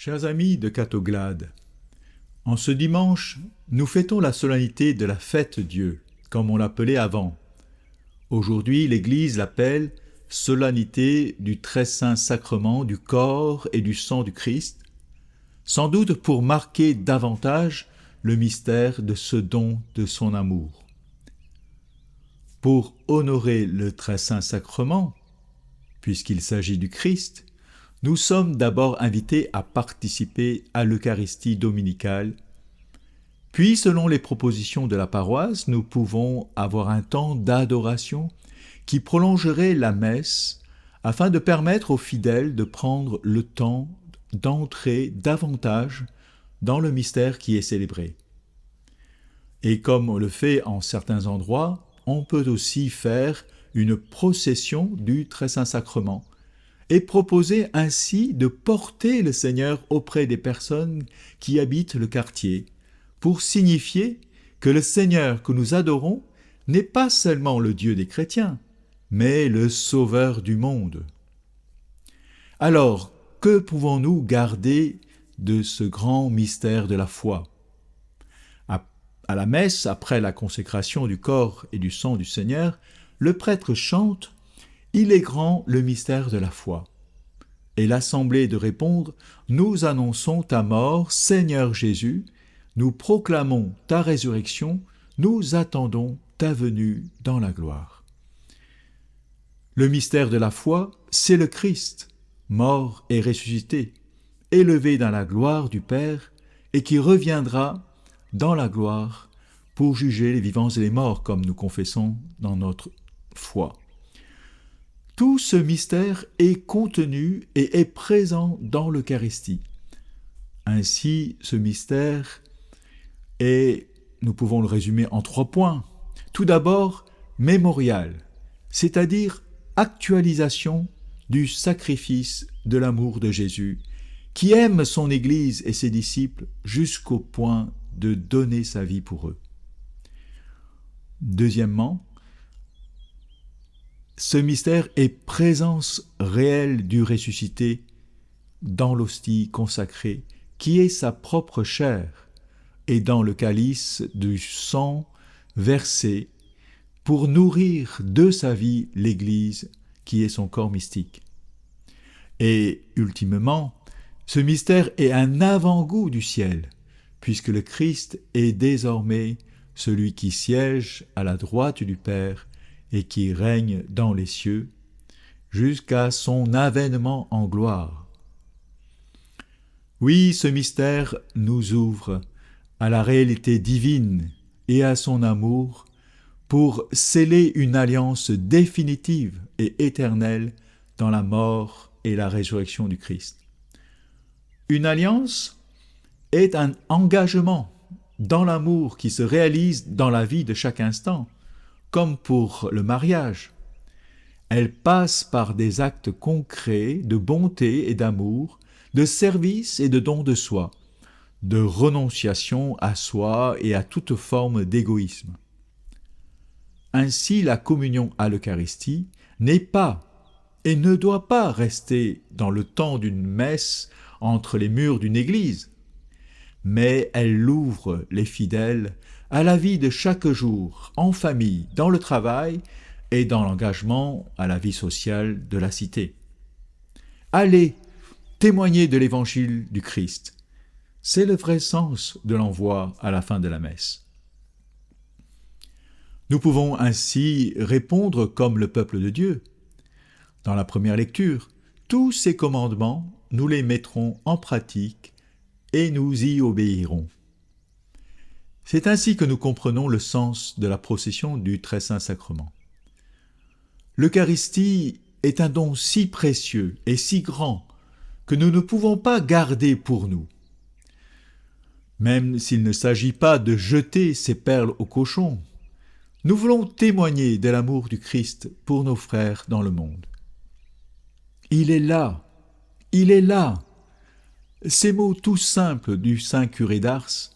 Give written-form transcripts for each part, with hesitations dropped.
Chers amis de Catoglade, en ce dimanche, nous fêtons la solennité de la Fête-Dieu, comme on l'appelait avant. Aujourd'hui, l'Église l'appelle solennité du très saint sacrement du corps et du sang du Christ, sans doute pour marquer davantage le mystère de ce don de son amour. Pour honorer le très saint sacrement, puisqu'il s'agit du Christ, nous sommes d'abord invités à participer à l'Eucharistie dominicale. Puis, selon les propositions de la paroisse, nous pouvons avoir un temps d'adoration qui prolongerait la messe afin de permettre aux fidèles de prendre le temps d'entrer davantage dans le mystère qui est célébré. Et comme on le fait en certains endroits, on peut aussi faire une procession du Très Saint Sacrement et proposer ainsi de porter le Seigneur auprès des personnes qui habitent le quartier, pour signifier que le Seigneur que nous adorons n'est pas seulement le Dieu des chrétiens, mais le Sauveur du monde. Alors, que pouvons-nous garder de ce grand mystère de la foi ? À la messe, après la consécration du corps et du sang du Seigneur, le prêtre chante « Il est grand le mystère de la foi ». Et l'assemblée de répondre « Nous annonçons ta mort, Seigneur Jésus, nous proclamons ta résurrection, nous attendons ta venue dans la gloire. » Le mystère de la foi, c'est le Christ, mort et ressuscité, élevé dans la gloire du Père et qui reviendra dans la gloire pour juger les vivants et les morts, comme nous confessons dans notre foi. Tout ce mystère est contenu et est présent dans l'Eucharistie. Ainsi, ce mystère est, nous pouvons le résumer en 3 points. Tout d'abord, mémorial, c'est-à-dire actualisation du sacrifice de l'amour de Jésus, qui aime son Église et ses disciples jusqu'au point de donner sa vie pour eux. Deuxièmement, ce mystère est présence réelle du ressuscité dans l'hostie consacrée, qui est sa propre chair, et dans le calice du sang versé pour nourrir de sa vie l'Église, qui est son corps mystique. Et ultimement, ce mystère est un avant-goût du ciel, puisque le Christ est désormais celui qui siège à la droite du Père et qui règne dans les cieux, jusqu'à son avènement en gloire. Oui, ce mystère nous ouvre à la réalité divine et à son amour pour sceller une alliance définitive et éternelle dans la mort et la résurrection du Christ. Une alliance est un engagement dans l'amour qui se réalise dans la vie de chaque instant, comme pour le mariage. Elle passe par des actes concrets de bonté et d'amour, de service et de don de soi, de renonciation à soi et à toute forme d'égoïsme. Ainsi, la communion à l'Eucharistie n'est pas et ne doit pas rester dans le temps d'une messe entre les murs d'une église, mais elle ouvre les fidèles à la vie de chaque jour, en famille, dans le travail et dans l'engagement à la vie sociale de la cité. Allez, témoigner de l'évangile du Christ. C'est le vrai sens de l'envoi à la fin de la messe. Nous pouvons ainsi répondre comme le peuple de Dieu. Dans la première lecture, tous ces commandements, nous les mettrons en pratique et nous y obéirons. C'est ainsi que nous comprenons le sens de la procession du Très Saint Sacrement. L'Eucharistie est un don si précieux et si grand que nous ne pouvons pas garder pour nous. Même s'il ne s'agit pas de jeter ces perles aux cochons, nous voulons témoigner de l'amour du Christ pour nos frères dans le monde. Il est là, il est là. Ces mots tout simples du saint curé d'Ars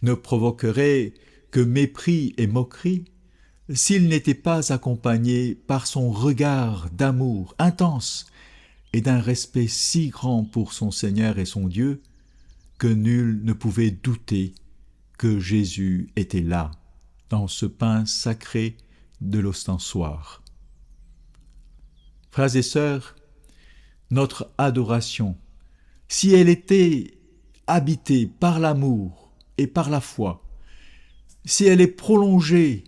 ne provoqueraient que mépris et moquerie s'il n'était pas accompagné par son regard d'amour intense et d'un respect si grand pour son Seigneur et son Dieu que nul ne pouvait douter que Jésus était là, dans ce pain sacré de l'ostensoir. Frères et sœurs, notre adoration, si elle était habitée par l'amour et par la foi, si elle est prolongée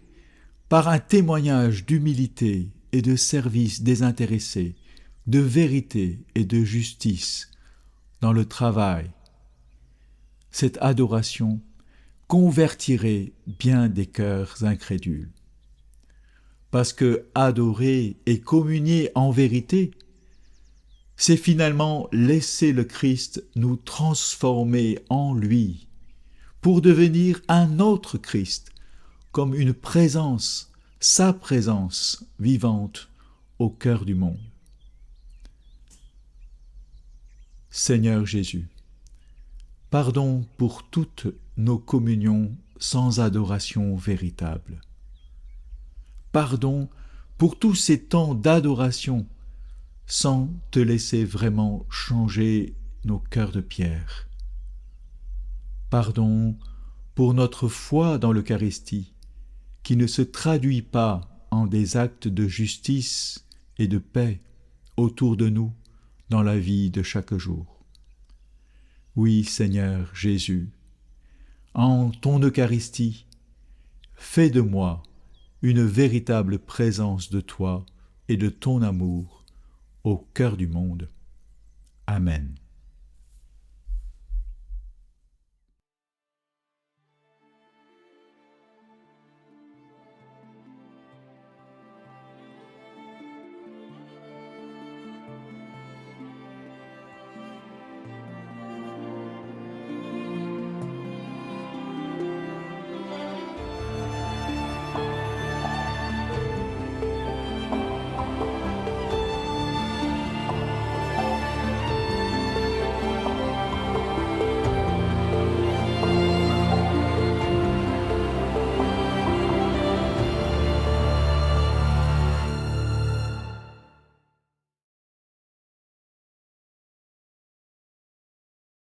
par un témoignage d'humilité et de service désintéressé, de vérité et de justice dans le travail, cette adoration convertirait bien des cœurs incrédules. Parce que adorer et communier en vérité, c'est finalement laisser le Christ nous transformer en lui, pour devenir un autre Christ, comme une présence, sa présence vivante au cœur du monde. Seigneur Jésus, pardon pour toutes nos communions sans adoration véritable. Pardon pour tous ces temps d'adoration sans te laisser vraiment changer nos cœurs de pierre. Pardon pour notre foi dans l'Eucharistie qui ne se traduit pas en des actes de justice et de paix autour de nous dans la vie de chaque jour. Oui, Seigneur Jésus, en ton Eucharistie, fais de moi une véritable présence de toi et de ton amour au cœur du monde. Amen.